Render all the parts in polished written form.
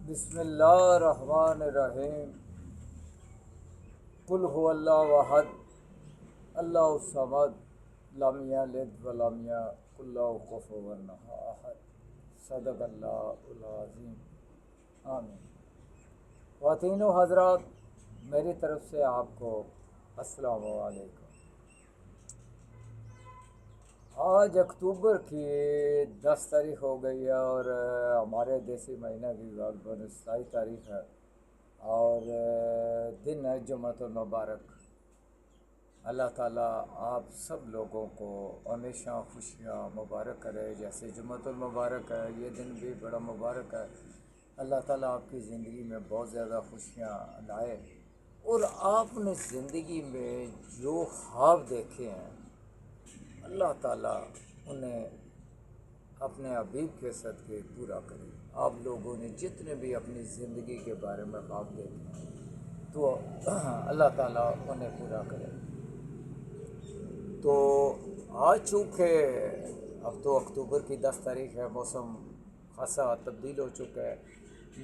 بسم اللہ الرحمن الرحیم قل هو اللہ احد اللہ الصمد لم یلد ولم یکن لہ کفوا احد صدق اللہ العظیم آمین۔ خواتین و حضرات، میری طرف سے آپ کو السلام علیکم۔ آج اکتوبر کی 10 تاریخ ہو گئی ہے اور ہمارے دیسی مہینہ کی غالباً 27 تاریخ ہے اور دن ہے جمعۃ المبارک۔ اللہ تعالیٰ آپ سب لوگوں کو ہمیشہ خوشیاں مبارک کرے۔ جیسے جمعۃ المبارک ہے، یہ دن بھی بڑا مبارک ہے۔ اللہ تعالیٰ آپ کی زندگی میں بہت زیادہ خوشیاں لائے اور آپ نے زندگی میں جو خواب دیکھے ہیں اللہ تعالیٰ انہیں اپنے حبیب کے صدقے پورا کرے۔ آپ لوگوں نے جتنے بھی اپنی زندگی کے بارے میں خواب دیکھے تو اللہ تعالیٰ انہیں پورا کرے۔ تو آج چونکہ اب تو اکتوبر کی 10 تاریخ ہے، موسم خاصا تبدیل ہو چکا ہے،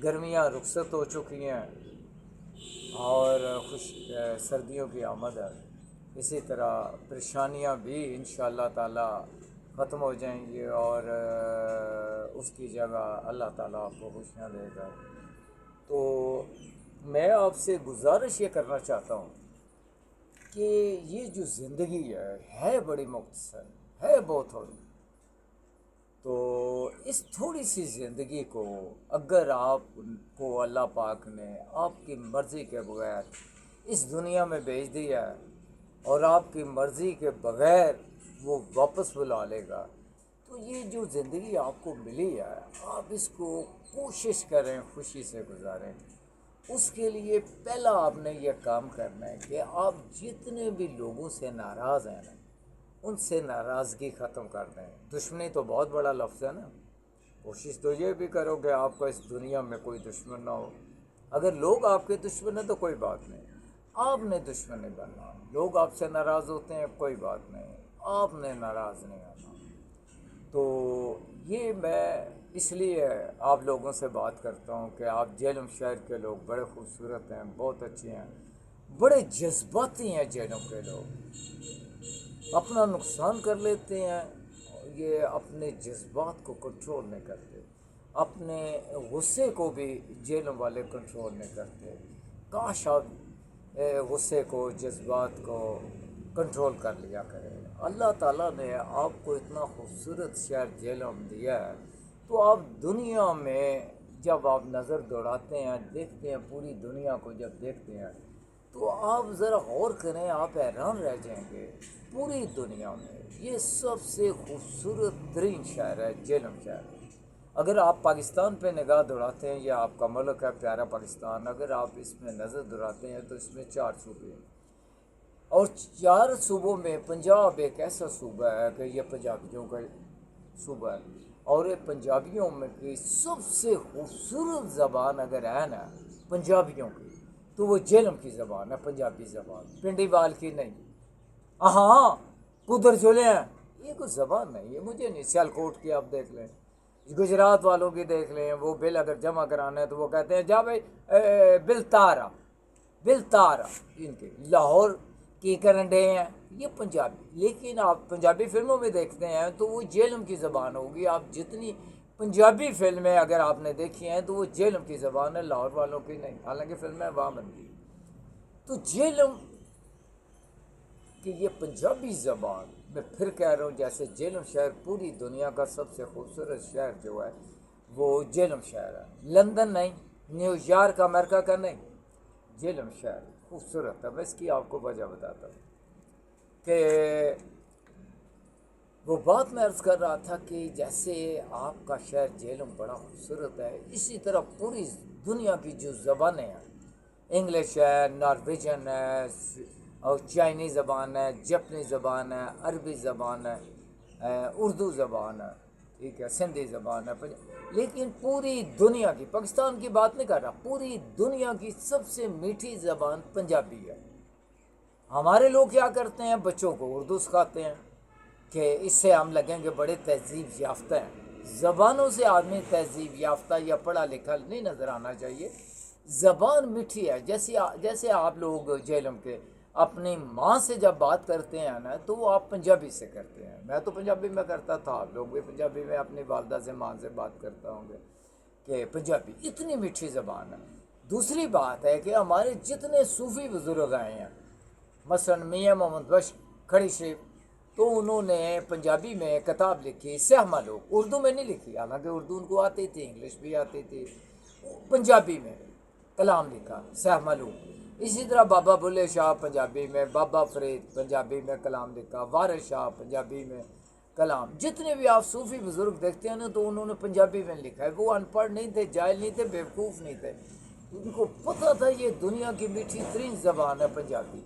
گرمیاں رخصت ہو چکی ہیں اور سردیوں کی آمد ہے۔ اسی طرح پریشانیاں بھی انشاءاللہ تعالیٰ ختم ہو جائیں گی اور اس کی جگہ اللہ تعالیٰ آپ کو خوشیاں دے گا۔ تو میں آپ سے گزارش یہ کرنا چاہتا ہوں کہ یہ جو زندگی ہے بڑی مختصر ہے، بہت تھوڑی۔ تو اس تھوڑی سی زندگی کو اگر آپ کو اللہ پاک نے آپ کی مرضی کے بغیر اس دنیا میں بھیج دیا ہے اور آپ کی مرضی کے بغیر وہ واپس بلا لے گا، تو یہ جو زندگی آپ کو ملی ہے آپ اس کو کوشش کریں، خوشی سے گزاریں۔ اس کے لیے پہلا آپ نے یہ کام کرنا ہے کہ آپ جتنے بھی لوگوں سے ناراض ہیں نا ان سے ناراضگی ختم کر دیں۔ دشمنی تو بہت بڑا لفظ ہے نا، کوشش تو یہ بھی کرو کہ آپ کا اس دنیا میں کوئی دشمن نہ ہو۔ اگر لوگ آپ کے دشمن ہیں تو کوئی بات نہیں، آپ نے دشمن نہیں بننا۔ لوگ آپ سے ناراض ہوتے ہیں، کوئی بات نہیں، آپ نے ناراض نہیں ہونا۔ تو یہ میں اس لیے آپ لوگوں سے بات کرتا ہوں کہ آپ جہلم شہر کے لوگ بڑے خوبصورت ہیں، بہت اچھے ہیں، بڑے جذباتی ہیں۔ جہلم کے لوگ اپنا نقصان کر لیتے ہیں، یہ اپنے جذبات کو کنٹرول نہیں کرتے، اپنے غصے کو بھی جہلم والے کنٹرول نہیں کرتے۔ کاش آپ غصے کو، جذبات کو کنٹرول کر لیا کریں۔ اللہ تعالیٰ نے آپ کو اتنا خوبصورت شہر جہلم دیا ہے، تو آپ دنیا میں جب آپ نظر دوڑاتے ہیں، دیکھتے ہیں پوری دنیا کو، جب دیکھتے ہیں تو آپ ذرا غور کریں، آپ حیران رہ جائیں گے۔ پوری دنیا میں یہ سب سے خوبصورت ترین شہر ہے جہلم شہر۔ اگر آپ پاکستان پہ نگاہ دوڑاتے ہیں، یہ آپ کا ملک ہے پیارا پاکستان، اگر آپ اس میں نظر دوڑاتے ہیں تو اس میں 4 صوبے ہیں اور 4 صوبوں میں پنجاب ایک ایسا صوبہ ہے کہ یہ پنجابیوں کا صوبہ ہے، اور یہ پنجابیوں میں کی سب سے خوبصورت زبان اگر ہے نا پنجابیوں کی تو وہ جہلم کی زبان ہے، پنجابی زبان، پنڈی وال کی نہیں۔ ہاں قدر جولے ہیں، یہ کوئی زبان نہیں ہے، مجھے نہیں۔ سیالکوٹ کی آپ دیکھ لیں، گجرات والوں کی دیکھ لیں، وہ بل اگر جمع کرانا ہے تو وہ کہتے ہیں جا بھائی بل تارا، بل تارا۔ ان کے لاہور کی کرنڈے ہیں یہ پنجابی، لیکن آپ پنجابی فلموں میں دیکھتے ہیں تو وہ جہلم کی زبان ہوگی۔ آپ جتنی پنجابی فلمیں اگر آپ نے دیکھی ہیں تو وہ جہلم کی زبان ہے، لاہور والوں کی نہیں، حالانکہ فلمیں وہاں بنتی۔ تو جہلم کہ یہ پنجابی زبان، میں پھر کہہ رہا ہوں، جیسے جہلم شہر پوری دنیا کا سب سے خوبصورت شہر جو ہے وہ جہلم شہر ہے، لندن نہیں، نیو یارک امریکہ کا نہیں، جہلم شہر خوبصورت ہے۔ میں اس کی آپ کو وجہ بتاتا ہوں کہ وہ بات میں عرض کر رہا تھا کہ جیسے آپ کا شہر جہلم بڑا خوبصورت ہے، اسی طرح پوری دنیا کی جو زبانیں ہیں، انگلش ہے، نارویجن ہے، اور چائنی زبان ہے، جاپنی زبان ہے، عربی زبان ہے، اردو زبان ہے، ٹھیک ہے، سندھی زبان ہے، لیکن پوری دنیا کی، پاکستان کی بات نہیں کر رہا، پوری دنیا کی سب سے میٹھی زبان پنجابی ہے۔ ہمارے لوگ کیا کرتے ہیں، بچوں کو اردو سکھاتے ہیں کہ اس سے ہم لگیں گے بڑے تہذیب یافتہ ہیں، زبانوں سے آدمی تہذیب یافتہ یا پڑھا لکھا نہیں نظر آنا چاہیے. زبان میٹھی ہے. جیسے آپ لوگ جہلم کے اپنی ماں سے جب بات کرتے ہیں نا تو وہ آپ پنجابی سے کرتے ہیں. میں تو پنجابی میں کرتا تھا, آپ لوگ بھی پنجابی میں اپنی والدہ سے ماں سے بات کرتا ہوں گے کہ پنجابی اتنی میٹھی زبان ہے. دوسری بات ہے کہ ہمارے جتنے صوفی بزرگ آئے ہیں, مثلاً میاں محمد بخش کھڑی شریف, تو انہوں نے پنجابی میں کتاب لکھی سیاہ ملوک. اردو میں نہیں لکھی, حالانکہ اردو ان کو آتی تھی, انگلش بھی آتی تھی. پنجابی میں کلام لکھا سیاہ ملوک. اسی طرح بابا بلے شاہ پنجابی میں, بابا فرید پنجابی میں کلام لکھا, وارث شاہ پنجابی میں کلام. جتنے بھی آپ صوفی بزرگ دیکھتے ہیں نا تو انہوں نے پنجابی میں لکھا ہے. وہ ان پڑھ نہیں تھے, جاہل نہیں تھے, بیوقوف نہیں تھے. ان کو پتہ تھا یہ دنیا کی میٹھی ترین زبان ہے پنجابی.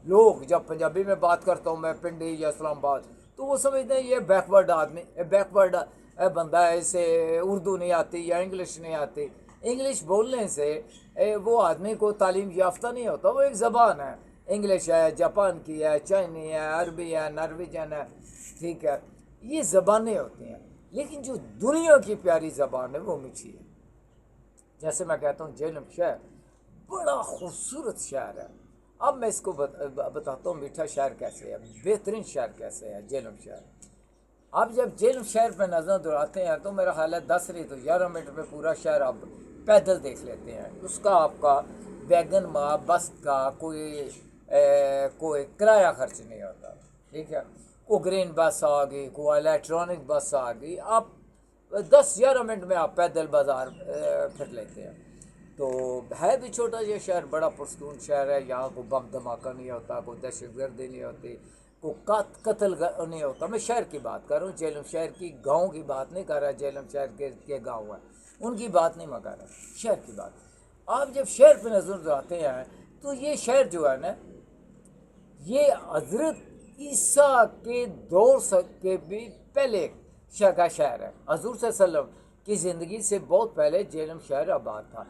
لوگ جب پنجابی میں بات کرتا ہوں میں پنڈی یا اسلام آباد, تو وہ سمجھتے ہیں یہ بیکورڈ آدمی, بیکورڈ بندہ ہے, اسے اردو نہیں آتی یا انگلش نہیں آتی. انگلش بولنے سے وہ آدمی کو تعلیم یافتہ نہیں ہوتا. وہ ایک زبان ہے. انگلش ہے, جاپان کی ہے, چائنی ہے, عربی ہے, نارویجن ہے, ٹھیک ہے, یہ زبانیں ہوتی ہیں. لیکن جو دنیا کی پیاری زبان ہے وہ میٹھی ہے. جیسے میں کہتا ہوں جہلم شہر بڑا خوبصورت شہر ہے. اب میں اس کو بتاتا ہوں میٹھا شہر کیسے ہے, بہترین شہر کیسے ہے جہلم شہر. آپ جب جہلم شہر پہ نظر دوڑاتے ہیں تو میرا خیال ہے 10 نہیں تو 11 منٹ میں پورا شہر آپ پیدل دیکھ لیتے ہیں. اس کا آپ کا ویگن میں بس کا کوئی کرایہ خرچ نہیں ہوتا, ٹھیک ہے. کوئی گرین بس آ گئی, کوئی الیکٹرانک بس آ گئی, آپ 10-11 منٹ میں آپ پیدل بازار پھر لیتے ہیں. تو ہے بھی چھوٹا یہ شہر, بڑا پرسکون شہر ہے. یہاں کو بم دھماکہ نہیں ہوتا, کوئی دہشت گردی نہیں ہوتی, کوئی قتل نہیں ہوتا. میں شہر کی بات کر رہا ہوں, جہلم شہر کی گاؤں کی بات نہیں کر رہا. جہلم شہر کے گاؤں ہیں ان کی بات نہیں میں کر رہا, شہر کی بات. آپ جب شہر پہ نظر دوڑاتے ہیں تو یہ شہر جو ہے نا, یہ حضرت عیسیٰ کے دور کے بھی پہلے کا شہر ہے. حضور صلی اللہ علیہ وسلم کی زندگی سے بہت پہلے جہلم شہر آباد تھا.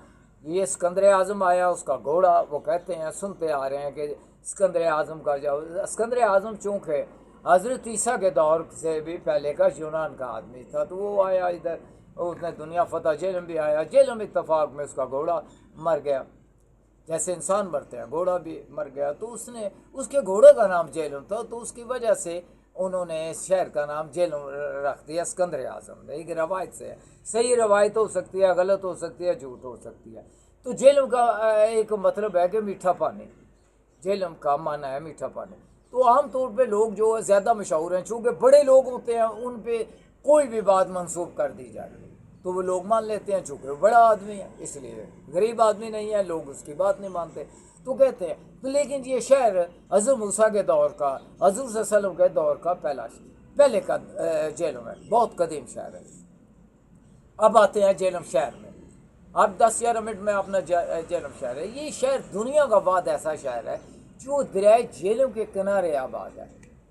یہ اسکندر اعظم آیا, اس کا گھوڑا, وہ کہتے ہیں سنتے آ رہے ہیں کہ اسکندر اعظم کا جاؤ. اسکندر اعظم چونکہ حضرت عیسیٰ کے دور سے بھی پہلے کا یونان کا آدمی تھا, تو وہ آیا ادھر, اس نے دنیا فتح. جہلم بھی آیا. جہلم اتفاق میں اس کا گھوڑا مر گیا, جیسے انسان مرتے ہیں گھوڑا بھی مر گیا. تو اس کے گھوڑے کا نام جہلم تھا, تو اس کی وجہ سے انہوں نے شہر کا نام جہلم رکھ دیا اسکندر اعظم نے. ایک روایت سے ہے, صحیح روایت ہو سکتی ہے, غلط ہو سکتی ہے, جھوٹ ہو سکتی ہے. تو جہلم کا ایک مطلب ہے کہ میٹھا پانی. جہلم کا معنی ہے میٹھا پانی. تو عام طور پہ لوگ جو ہے زیادہ مشہور ہیں, چونکہ بڑے لوگ ہوتے ہیں ان پہ کوئی بھی بات منسوب کر دی جائے تو وہ لوگ مان لیتے ہیں, چونکہ وہ بڑا آدمی ہے اس لیے. غریب آدمی نہیں ہے, لوگ اس کی بات نہیں مانتے تو کہتے ہیں. تو لیکن یہ شہر حضرت موسیٰ کے دور کا, حضور صلی اللہ علیہ وسلم کے دور کا پہلے کا جہلم ہے, بہت قدیم شہر ہے. اب آتے ہیں جہلم شہر میں. اب 10-11 منٹ میں اپنا جہلم شہر ہے. یہ شہر دنیا کا بعد ایسا شہر ہے جو دریائے جہلم کے کنارے آباد ہے.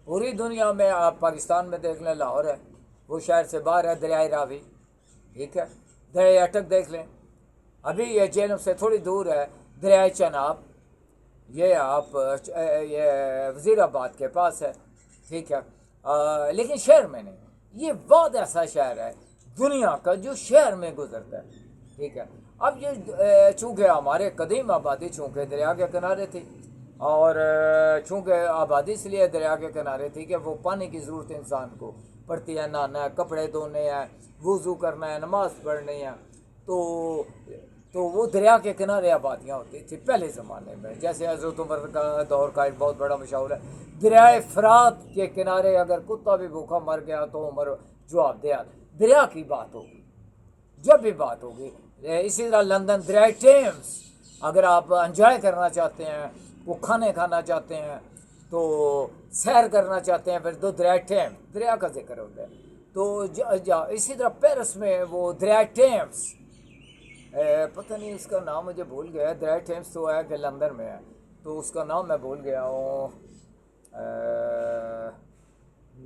پوری دنیا میں آپ پاکستان میں دیکھ لیں, لاہور ہے, وہ شہر سے باہر ہے دریائے راوی, ٹھیک ہے. دریائے اٹک دیکھ لیں, ابھی یہ جہلم سے تھوڑی دور ہے دریائے چناب, یہ آپ یہ وزیر آباد کے پاس ہے, ٹھیک ہے. لیکن شہر میں نہیں. یہ بہت ایسا شہر ہے دنیا کا جو شہر میں گزرتا ہے, ٹھیک ہے. اب یہ چونکہ ہمارے قدیم آبادی چونکہ دریا کے کنارے تھی, اور چونکہ آبادی اس لیے دریا کے کنارے تھی کہ وہ پانی کی ضرورت انسان کو پڑتی ہے, نہانا ہے, کپڑے دھونے ہیں, وضو کرنا ہے, نماز پڑھنی ہے, تو وہ دریا کے کنارے آبادیاں ہوتی تھیں پہلے زمانے میں. جیسے حضرت عمر کا دور کا ایک بہت بڑا مشہور ہے, دریائے فرات کے کنارے اگر کتا بھی بھوکا مر گیا تو عمر جواب دیا. دریا کی بات ہوگی جب بھی بات ہوگی. اسی طرح لندن دریائے ٹیمز, اگر آپ انجوائے کرنا چاہتے ہیں, وہ کھانے کھانا چاہتے ہیں, تو سیر کرنا چاہتے ہیں, پھر تو دریائے ٹیمز, دریا کا ذکر ہوتا ہے. تو اسی طرح پیرس میں وہ دریائے ٹیمز, پتہ نہیں اس کا نام مجھے بھول گیا. دریائے ٹیمز تو ہے کہ لندن میں ہے, تو اس کا نام میں بھول گیا ہوں.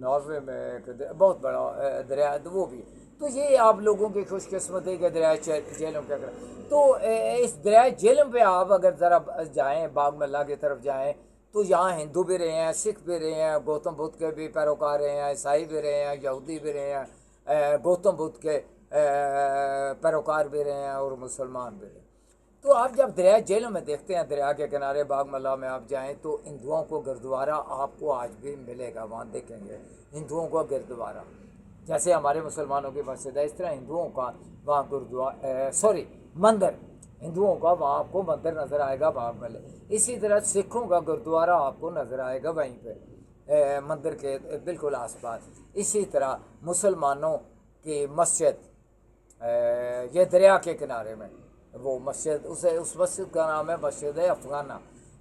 ناروے میں ایک بہت بڑا دریا, وہ بھی. تو یہ آپ لوگوں کی خوش قسمتی کے دریائے جہلم کیا کریں. تو اس دریائے جہلم پہ آپ اگر ذرا جائیں, باغ ملا کی طرف جائیں, تو یہاں ہندو بھی رہے ہیں, سکھ بھی رہے ہیں, گوتم بدھ کے بھی پیروکار رہے ہیں, عیسائی بھی رہے ہیں, یہودی بھی رہے ہیں, گوتم بدھ کے پیروکار بھی رہے ہیں اور مسلمان بھی رہے ہیں۔ تو آپ جب دریا جہلم میں دیکھتے ہیں، دریا کے کنارے باغ ملا میں آپ جائیں تو ہندوؤں کو گردوارہ آپ کو آج بھی ملے گا، وہاں دیکھیں گے ہندوؤں کا گردوارہ، جیسے ہمارے مسلمانوں کی مسجد ہے اس طرح ہندوؤں کا وہاں مندر، ہندوؤں کا وہاں آپ کو مندر نظر آئے گا باغ ملے۔ اسی طرح سکھوں کا گردوارہ آپ کو نظر آئے گا وہیں پہ مندر کے بالکل آس پاس۔ اسی طرح مسلمانوں کی مسجد یہ دریا کے کنارے میں وہ مسجد، اس مسجد کا نام ہے مسجد افغانہ۔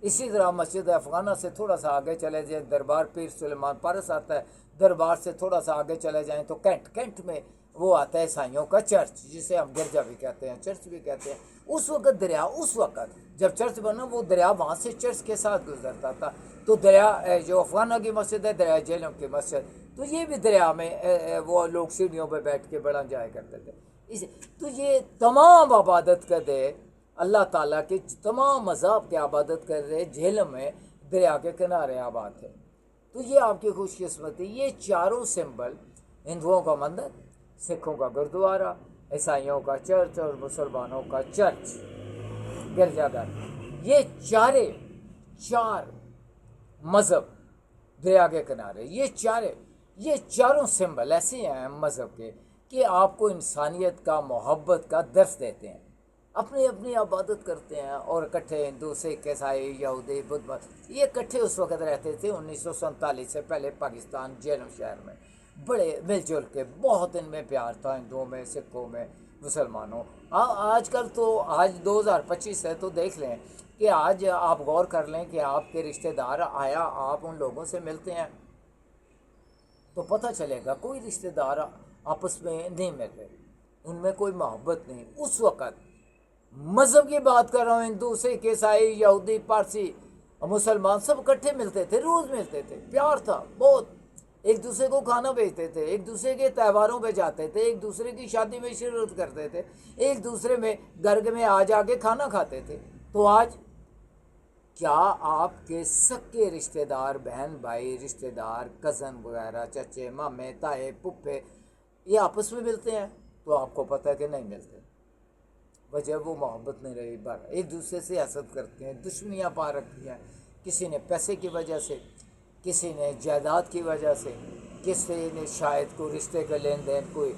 اسی طرح مسجد افغانہ سے تھوڑا سا آگے چلے جائیں دربار پیر سلیمان پارس آتا ہے، دربار سے تھوڑا سا آگے چلے جائیں تو کینٹ میں وہ آتا ہے عیسائیوں کا چرچ، جسے ہم گرجا بھی کہتے ہیں، چرچ بھی کہتے ہیں۔ اس وقت دریا، اس وقت جب چرچ بنا وہ دریا وہاں سے چرچ کے ساتھ گزرتا تھا، تو دریا جو افغانہ کی مسجد ہے، دریا جہلم کی مسجد، تو یہ بھی دریا میں وہ لوگ سیڑھیوں پہ بیٹھ کے بڑا جایا کرتے تھے۔ تو یہ تمام عبادت کا دے اللہ تعالیٰ کے تمام مذہب کے عبادت کر رہے جہلم میں دریا کے کنارے آباد ہے۔ تو یہ آپ کی خوش قسمتی، یہ چاروں سمبل، ہندوؤں کا مندر، سکھوں کا گردوارہ، عیسائیوں کا چرچ اور مسلمانوں کا چرچ گرجا گھر، یہ چار مذہب دریا کے کنارے، یہ چاروں سمبل ایسے ہیں مذہب کے کہ آپ کو انسانیت کا، محبت کا درس دیتے ہیں۔ اپنی اپنی عبادت کرتے ہیں اور اکٹھے ہندو سکھ عیسائی یہودی بدھ مت یہ اکٹھے اس وقت رہتے تھے 1947 سے پہلے پاکستان جہلم شہر میں، بڑے مل جل کے، بہت ان میں پیار تھا ہندوؤں میں، سکھوں میں، مسلمانوں۔ آج کل تو آج 2025 ہے تو دیکھ لیں کہ آج آپ غور کر لیں کہ آپ کے رشتہ دار آیا آپ ان لوگوں سے ملتے ہیں تو پتہ چلے گا کوئی رشتہ دار آپس میں نہیں مل رہے، ان میں کوئی محبت نہیں۔ اس وقت مذہب کی بات کر رہا ہوں، ہندو سکھ عیسائی یہودی پارسی مسلمان سب اکٹھے ملتے تھے، روز ملتے تھے، پیار تھا بہت، ایک دوسرے کو کھانا بھیجتے تھے، ایک دوسرے کے تہواروں پہ جاتے تھے، ایک دوسرے کی شادی میں شرکت کرتے تھے، ایک دوسرے میں گھر میں آ جا کے کھانا کھاتے تھے۔ تو آج کیا آپ کے سکے رشتہ دار، بہن بھائی رشتہ دار، کزن وغیرہ، چچے مامے تائے پھپھے یہ آپس میں ملتے ہیں؟ تو آپ کو پتہ ہے کہ نہیں ملتے، وجہ وہ محبت نہیں رہی، ایک دوسرے سے حسد کرتے ہیں، دشمنیاں پا رکھی ہیں، کسی نے پیسے کی وجہ سے، کسی نے جائیداد کی وجہ سے، کسی نے شاید کوئی رشتے کا لین دین، کوئی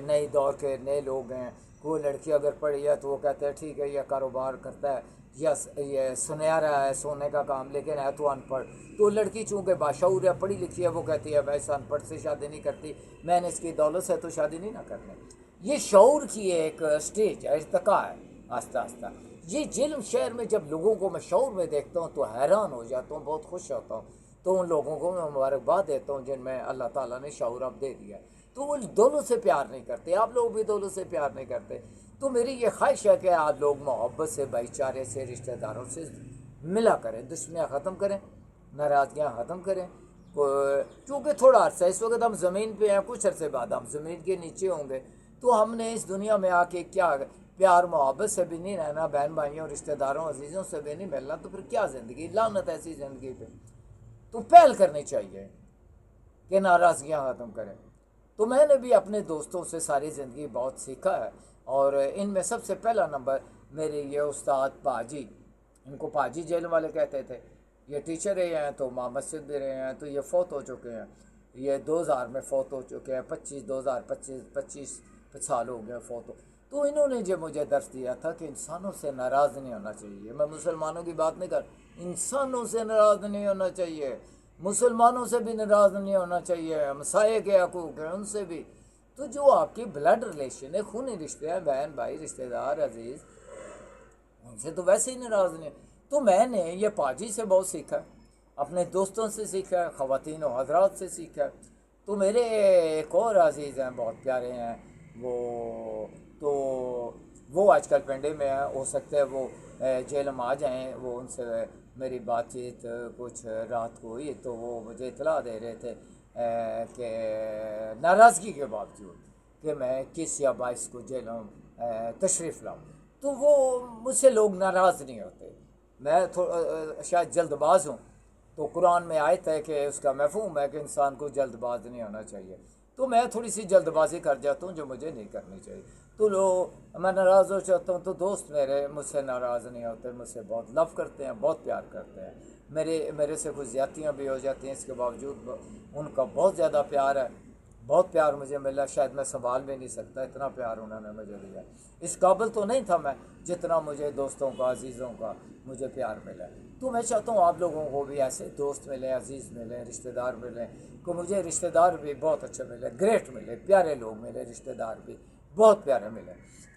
نئی دور کے نئے لوگ ہیں، کوئی لڑکی اگر پڑھی ہے تو وہ کہتے ہیں ٹھیک ہے یہ کاروبار کرتا ہے، یہ سنہرا ہے سونے کا کام، لیکن ہے تو ان پڑھ، تو لڑکی چونکہ باشعور ہے، پڑھی لکھی ہے، وہ کہتی ہے میں اس ان پڑھ سے شادی نہیں کرتی، میں نے اس کی دولت سے تو شادی نہیں نہ کرنی۔ یہ شعور کی ایک سٹیج ہے، ارتقاء ہے آہستہ آہستہ۔ یہ جہلم شہر میں جب لوگوں کو میں شعور میں دیکھتا ہوں تو حیران ہو جاتا ہوں، بہت خوش ہوتا ہوں، تو ان لوگوں کو میں مبارکباد دیتا ہوں جن میں اللہ تعالیٰ نے شعور اب دے دیا ہے۔ تو وہ دولت سے پیار نہیں کرتے، آپ لوگ بھی دولت سے پیار نہیں کرتے، تو میری یہ خواہش ہے کہ آپ لوگ محبت سے، بھائی چارے سے، رشتہ داروں سے ملا کریں، دشمنیاں ختم کریں، ناراضگیاں ختم کریں، کیونکہ تھوڑا عرصہ اس وقت ہم زمین پہ ہیں، کچھ عرصے بعد ہم زمین کے نیچے ہوں گے، تو ہم نے اس دنیا میں آ کے کیا پیار محبت سے بھی نہیں رہنا، بہن بھائیوں رشتہ داروں عزیزوں سے بھی نہیں ملنا، تو پھر کیا زندگی، لعنت ایسی زندگی پہ۔ تو پہل کرنی چاہیے کہ ناراضگیاں ختم کریں۔ تو میں نے بھی اپنے دوستوں سے ساری زندگی بہت سیکھا ہے، اور ان میں سب سے پہلا نمبر میرے یہ استاد پاجی، ان کو پاجی جہلم والے کہتے تھے، یہ ٹیچر رہے ہیں تو ماں مسجد بھی رہے ہیں، تو یہ فوت ہو چکے ہیں، یہ 2000 میں فوت ہو چکے ہیں، 25 سال ہو گئے فوت ہو۔ تو انہوں نے جو مجھے درس دیا تھا کہ انسانوں سے ناراض نہیں ہونا چاہیے، میں مسلمانوں کی بات نہیں کر، انسانوں سے ناراض نہیں ہونا چاہیے، مسلمانوں سے بھی ناراض نہیں ہونا چاہیے، ہمسائے کے حقوق ہیں ان سے بھی، تو جو آپ کی بلڈ ریلیشن ہے، خونی رشتے ہیں، بہن بھائی رشتہ دار عزیز، ان سے تو ویسے ہی ناراض نہیں۔ تو میں نے یہ پاجی سے بہت سیکھا، اپنے دوستوں سے سیکھا، خواتین و حضرات سے سیکھا۔ تو میرے ایک اور عزیز ہیں بہت پیارے ہیں، وہ آج کل پنڈے میں ہیں، ہو سکتا ہے وہ جہلم آ جائیں، وہ ان سے میری بات چیت کچھ رات کو ہوئی تو وہ مجھے اطلاع دے رہے تھے کہ ناراضگی کے باوجود کہ میں کس یا باعث کو جہلم تشریف لاؤں، تو وہ مجھ سے لوگ ناراض نہیں ہوتے، میں شاید جلد باز ہوں، تو قرآن میں آیت ہے کہ اس کا مفہوم ہے کہ انسان کو جلد باز نہیں ہونا چاہیے، تو میں تھوڑی سی جلد بازی کر جاتا ہوں جو مجھے نہیں کرنی چاہیے. تو میں ناراض ہو جاتا ہوں تو دوست میرے مجھ سے ناراض نہیں ہوتے، مجھ سے بہت لو کرتے ہیں، بہت پیار کرتے ہیں. میرے سے کچھ زیادتیاں بھی ہو جاتی ہیں، اس کے باوجود ان کا بہت زیادہ پیار ہے. بہت پیار مجھے ملا، شاید میں سنبھال بھی نہیں سکتا، اتنا پیار انہوں نے مجھے دیا. اس قابل تو نہیں تھا میں جتنا مجھے دوستوں کا، عزیزوں کا مجھے پیار ملا. تو میں چاہتا ہوں آپ لوگوں کو بھی ایسے دوست ملیں، عزیز ملیں، رشتہ دار ملیں. کہ مجھے رشتہ دار بھی بہت اچھے ملے، گریٹ ملے، پیارے لوگ ملے، رشتہ دار بھی بہت پیارے ملے.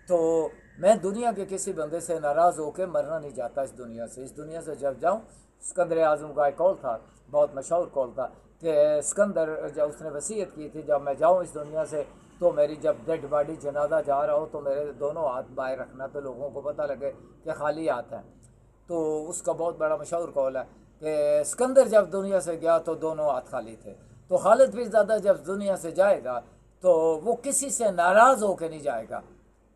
تو میں دنیا کے کسی بندے سے ناراض ہو کے مرنا نہیں چاہتا اس دنیا سے. اس دنیا سے جب جاؤں، اسکندر اعظم کا ایک قول تھا، بہت مشہور قول تھا کہ اسکندر جب اس نے وصیت کی تھی جب میں جاؤں اس دنیا سے تو میری جب ڈیڈ باڈی جنازہ جا رہا ہو تو میرے دونوں ہاتھ باہر رکھنا تو لوگوں کو پتہ لگے کہ خالی ہاتھ ہیں. تو اس کا بہت بڑا مشہور قول ہے کہ اسکندر جب دنیا سے گیا تو دونوں ہاتھ خالی تھے. تو خالد بن زیادہ جب دنیا سے جائے گا تو وہ کسی سے ناراض ہو کے نہیں جائے گا،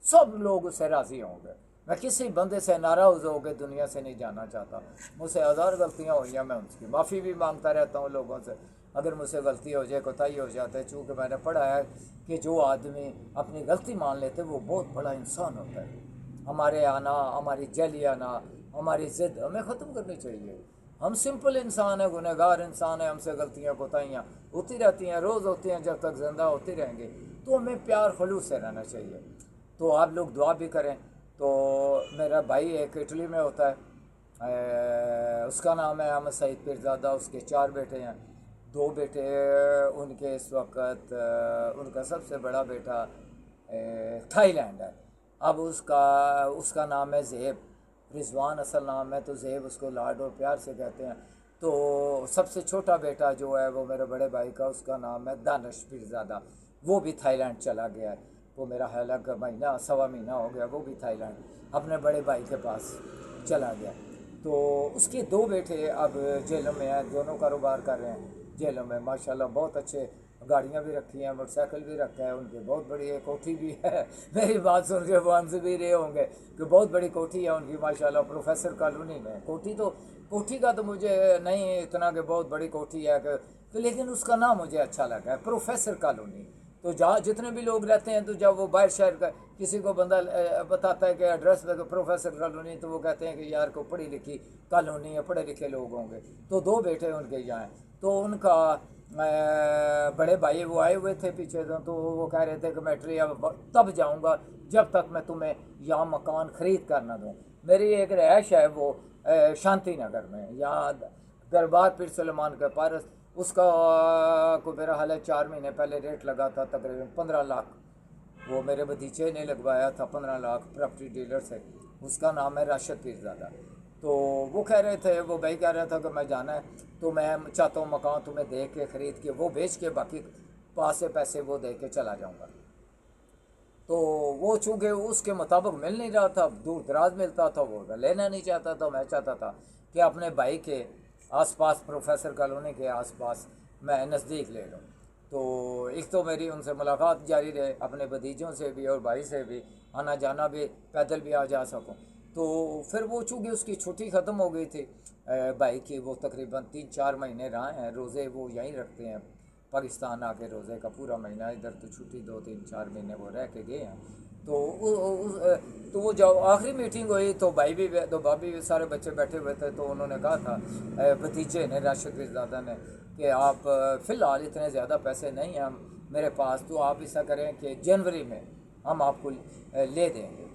سب لوگ اس سے راضی ہوں گے. میں کسی بندے سے ناراض ہو کے دنیا سے نہیں جانا چاہتا. مجھ سے ہزار غلطیاں ہوئی ہیں، میں ان کی معافی بھی مانگتا رہتا ہوں لوگوں سے اگر مجھ سے غلطی ہو جائے، کوتاہی ہو جاتا ہے. چونکہ میں نے پڑھا ہے کہ جو آدمی اپنی غلطی مان لیتے وہ بہت بڑا انسان ہوتا ہے. ہمارے آنا، ہماری جلی آنا، ہماری ضد ہمیں ختم کرنی چاہیے. ہم سمپل انسان ہیں، گنہگار انسان ہیں، ہم سے غلطیاں کوتاہیاں ہوتی رہتی ہیں، روز ہوتی ہیں، جب تک زندہ ہوتی رہیں گے. تو ہمیں پیار خلوص سے رہنا چاہیے. تو آپ لوگ دعا بھی کریں. تو میرا بھائی ایک اٹلی میں ہوتا ہے، اس کا نام ہے احمد سعید پیرزادہ. اس کے 4 بیٹے ہیں. 2 بیٹے ان کے اس وقت، ان کا سب سے بڑا بیٹا تھائی لینڈ ہے. اب اس کا نام ہے زیب، رضوان اصل نام ہے، تو زیب اس کو لاڈ اور پیار سے کہتے ہیں. تو سب سے چھوٹا بیٹا جو ہے وہ میرے بڑے بھائی کا، اس کا نام ہے دانش پیرزادہ. وہ بھی تھائی لینڈ چلا گیا ہے. وہ میرا خیال ہے کہ مہینہ سوا مہینہ ہو گیا، وہ بھی تھائی لینڈ اپنے بڑے بھائی کے پاس چلا گیا. تو اس کے 2 بیٹے اب جیلوں میں ہیں، دونوں کاروبار کر رہے ہیں جیلوں میں. ماشاءاللہ بہت اچھے، گاڑیاں بھی رکھی ہیں، موٹر سائیکل بھی رکھا ہے ان کی، بہت بڑی ایک کوٹھی بھی ہے. میری بات سن کے وہ ہنس بھی رہے ہوں گے کہ بہت بڑی کوٹھی ہے ان کی ماشاءاللہ پروفیسر کالونی میں. کوٹھی کا تو مجھے نہیں اتنا کہ بہت بڑی کوٹھی ہے کہ لیکن اس کا نام مجھے اچھا لگا ہے، پروفیسر کالونی. تو جہاں جتنے بھی لوگ رہتے ہیں تو جب وہ باہر شہر کا کسی کو بندہ بتاتا ہے کہ ایڈریس پہ پروفیسر کالونی، تو وہ کہتے ہیں کہ یار کو پڑھی لکھی کالونی ہے، پڑھے لکھے لوگ ہوں گے. تو 2 بیٹے ان کے یہاں ہیں. تو ان کا بڑے بھائی وہ آئے ہوئے تھے پیچھے سے، تو وہ کہہ رہے تھے کہ میں ٹری اب تب جاؤں گا جب تک میں تمہیں یہاں مکان خرید کر نہ دوں. میری ایک رہائش ہے وہ شانتی نگر میں، یہاں دربار پیر سلیمان کے پارس. اس کا کو میرا حال ہے 4 مہینے پہلے ریٹ لگا تھا تقریباً 15 لاکھ. وہ میرے بھتیجے نے لگوایا تھا 15 لاکھ پراپرٹی ڈیلر سے. اس کا نام ہے راشد پیرزادہ. تو وہ کہہ رہے تھے، وہ بھائی کہہ رہا تھا کہ میں جانا ہے تو میں چاہتا ہوں مکان تمہیں دے کے خرید کے وہ بیچ کے باقی پاس سے پیسے وہ دے کے چلا جاؤں گا. تو وہ چونکہ اس کے مطابق مل نہیں رہا تھا، دور دراز ملتا تھا، وہ لینا نہیں چاہتا تھا. میں چاہتا تھا کہ اپنے بھائی کے آس پاس، پروفیسر کالونی کے آس پاس میں نزدیک لے لوں. تو ایک تو میری ان سے ملاقات جاری رہے، اپنے بھتیجوں سے بھی اور بھائی سے بھی آنا جانا بھی، پیدل بھی آ جا سکوں. تو پھر وہ چونکہ اس کی چھٹی ختم ہو گئی تھی بھائی کی، وہ تقریباً 3-4 مہینے رہے ہیں. روزے وہ یہیں رکھتے ہیں پاکستان آ کے، روزے کا پورا مہینہ. ادھر تو چھٹی 2-3-4 مہینے وہ رہ کے گئے ہیں. تو وہ جب آخری میٹنگ ہوئی تو بھائی بھی تو بھابھی بھی سارے بچے بیٹھے ہوئے تھے. تو انہوں نے کہا تھا بھتیجے نے، راشد پیرزادہ نے، کہ آپ فی الحال اتنے زیادہ پیسے نہیں ہیں میرے پاس، تو آپ ایسا کریں کہ جنوری میں ہم آپ کو لے دیں گے.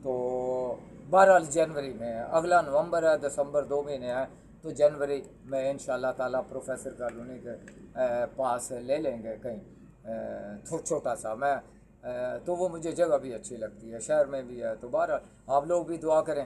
تو بہرحال جنوری میں، اگلا نومبر ہے، دسمبر 2 مہینے ہیں، تو جنوری میں انشاءاللہ تعالیٰ پروفیسر کالونی کے پاس لے لیں گے کہیں چھوٹا سا. میں تو وہ مجھے جگہ بھی اچھی لگتی ہے، شہر میں بھی ہے. تو بہرحال آپ لوگ بھی دعا کریں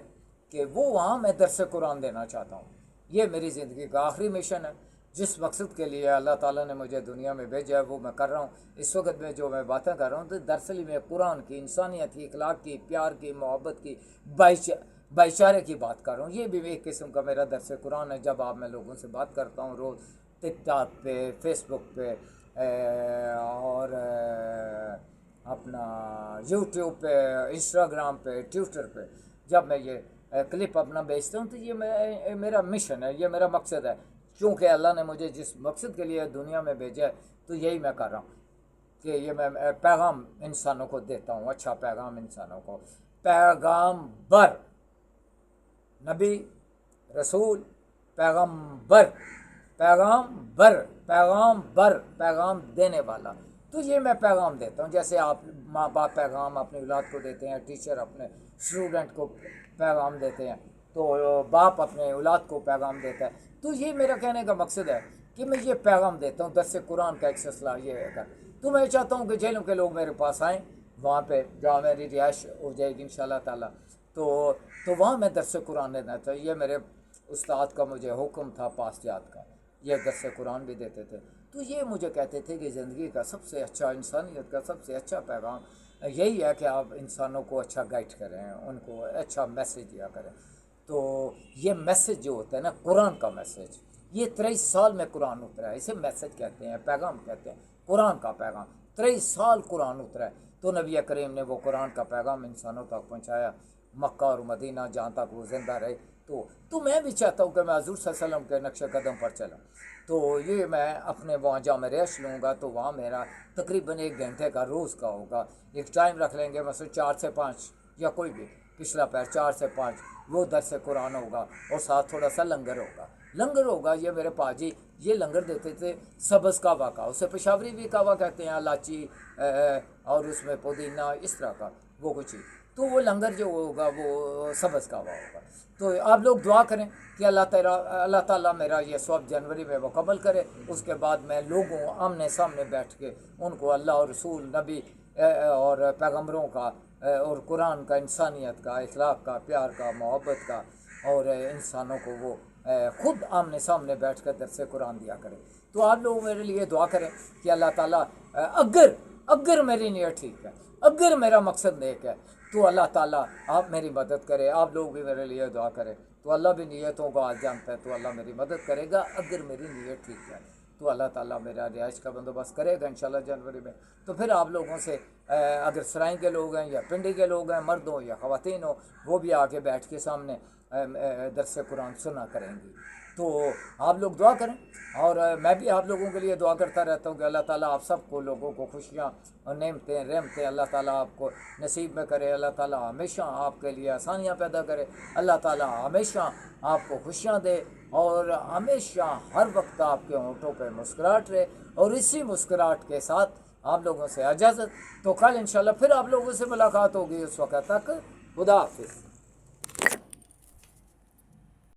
کہ وہ وہاں میں درس قرآن دینا چاہتا ہوں. یہ میری زندگی کا آخری مشن ہے. جس مقصد کے لیے اللہ تعالیٰ نے مجھے دنیا میں بھیجا ہے وہ میں کر رہا ہوں. اس وقت میں جو میں باتیں کر رہا ہوں تو دراصل میں قرآن کی، انسانیت کی، اخلاق کی، پیار کی، محبت کی، بھائی چارے کی بات کر رہا ہوں. یہ بھی ایک قسم کا میرا درس قرآن ہے. جب آپ میں لوگوں سے بات کرتا ہوں روز ٹک ٹاک پہ، فیس بک پہ، اور اپنا یوٹیوب پہ، انسٹاگرام پہ، ٹویٹر پہ، جب میں یہ کلپ اپنا بیچتا ہوں تو یہ میرا مشن ہے، یہ میرا مقصد ہے. کیونکہ اللہ نے مجھے جس مقصد کے لیے دنیا میں بھیجا ہے تو یہی میں کر رہا ہوں. کہ یہ میں پیغام انسانوں کو دیتا ہوں، اچھا پیغام انسانوں کو، پیغامبر، نبی، رسول، پیغمبر، پیغامبر، پیغامبر، پیغام دینے والا۔ تو یہ میں پیغام دیتا ہوں، جیسے آپ ماں باپ پیغام اپنی اولاد کو دیتے ہیں، ٹیچر اپنے اسٹوڈنٹ کو پیغام دیتے ہیں، تو باپ اپنے اولاد کو پیغام دیتا ہے۔ تو یہ میرا کہنے کا مقصد ہے کہ میں یہ پیغام دیتا ہوں۔ درس قرآن کا ایک سلسلہ یہ ہے، تو میں چاہتا ہوں کہ جیلوں کے لوگ میرے پاس آئیں، وہاں پہ جہاں میری رہائش ہو جائے گی انشاءاللہ تعالیٰ، تو وہاں میں درس قرآن دینا تھا۔ یہ میرے استاد کا مجھے حکم تھا پاس جات کا، یہ درس قرآن بھی دیتے تھے۔ تو یہ مجھے کہتے تھے کہ زندگی کا سب سے اچھا، انسانیت کا سب سے اچھا پیغام یہی ہے کہ آپ انسانوں کو اچھا گائیڈ کریں، ان کو اچھا میسیج دیا کریں۔ تو یہ میسیج جو ہوتا ہے نا، قرآن کا میسیج، یہ 23 سال میں قرآن اترا ہے، اسے میسیج کہتے ہیں، پیغام کہتے ہیں، قرآن کا پیغام۔ 23 سال قرآن اترا ہے، تو نبی کریم نے وہ قرآن کا پیغام انسانوں تک پہنچایا، مکہ اور مدینہ جہاں تک وہ زندہ رہے۔ تو میں بھی چاہتا ہوں کہ میں حضور صلی اللہ علیہ وسلم کے نقش قدم پر چلوں۔ تو یہ میں اپنے وہاں جہاں میں رہائش لوں گا، تو وہاں میرا تقریباً 1 گھنٹے کا روز کا ہوگا، ایک ٹائم رکھ لیں گے، مثلا 4 سے 5 یا کوئی بھی پچھلا پیر 4 سے 5 وہ درس قرآن ہوگا، اور ساتھ تھوڑا سا لنگر ہوگا۔ لنگر ہوگا، یہ میرے پاجی یہ لنگر دیتے تھے سبز کعوہ کا، اسے پشاوری بھی کعوہ کہتے ہیں، الائچی اور اس میں پودینہ اس طرح کا وہ کچھ چیز، تو وہ لنگر جو ہوگا وہ سبز کعوہ ہوگا۔ تو آپ لوگ دعا کریں کہ اللہ تعالیٰ میرا یہ سواب جنوری میں مکمل کرے، اس کے بعد میں لوگوں آمنے سامنے بیٹھ کے ان کو اللہ اور رسول، نبی اور پیغمبروں کا اور قرآن کا، انسانیت کا، اخلاق کا، پیار کا، محبت کا، اور انسانوں کو وہ خود آمنے سامنے بیٹھ کر درس قرآن دیا کرے۔ تو آپ لوگ میرے لیے دعا کریں کہ اللہ تعالیٰ اگر میری نیت ٹھیک ہے، اگر میرا مقصد نیک ہے، تو اللہ تعالیٰ آپ میری مدد کرے۔ آپ لوگ بھی میرے لیے دعا کریں، تو اللہ بھی نیتوں کو آج جانتا ہے، تو اللہ میری مدد کرے گا۔ اگر میری نیت ٹھیک ہے تو اللہ تعالیٰ میرا رہائش کا بندوبست کرے گا انشاءاللہ جنوری میں۔ تو پھر آپ لوگوں سے اگر سرائیں کے لوگ ہیں یا پنڈی کے لوگ ہیں، مرد ہوں یا خواتین ہوں، وہ بھی آ کے بیٹھ کے سامنے درس قرآن سنا کریں گی۔ تو آپ لوگ دعا کریں، اور میں بھی آپ لوگوں کے لیے دعا کرتا رہتا ہوں کہ اللہ تعالیٰ آپ سب کو، لوگوں کو خوشیاں اور نعمتیں، رحمتیں اللہ تعالیٰ آپ کو نصیب میں کرے۔ اللہ تعالیٰ ہمیشہ آپ کے لیے آسانیاں پیدا کرے، اللہ تعالیٰ ہمیشہ آپ کو خوشیاں دے، اور ہمیشہ ہر وقت آپ کے ہونٹوں پہ مسکراہٹ رہے، اور اسی مسکراہٹ کے ساتھ آپ لوگوں سے اجازت۔ تو کل انشاءاللہ پھر آپ لوگوں سے ملاقات ہوگی، اس وقت تک خدا حافظ۔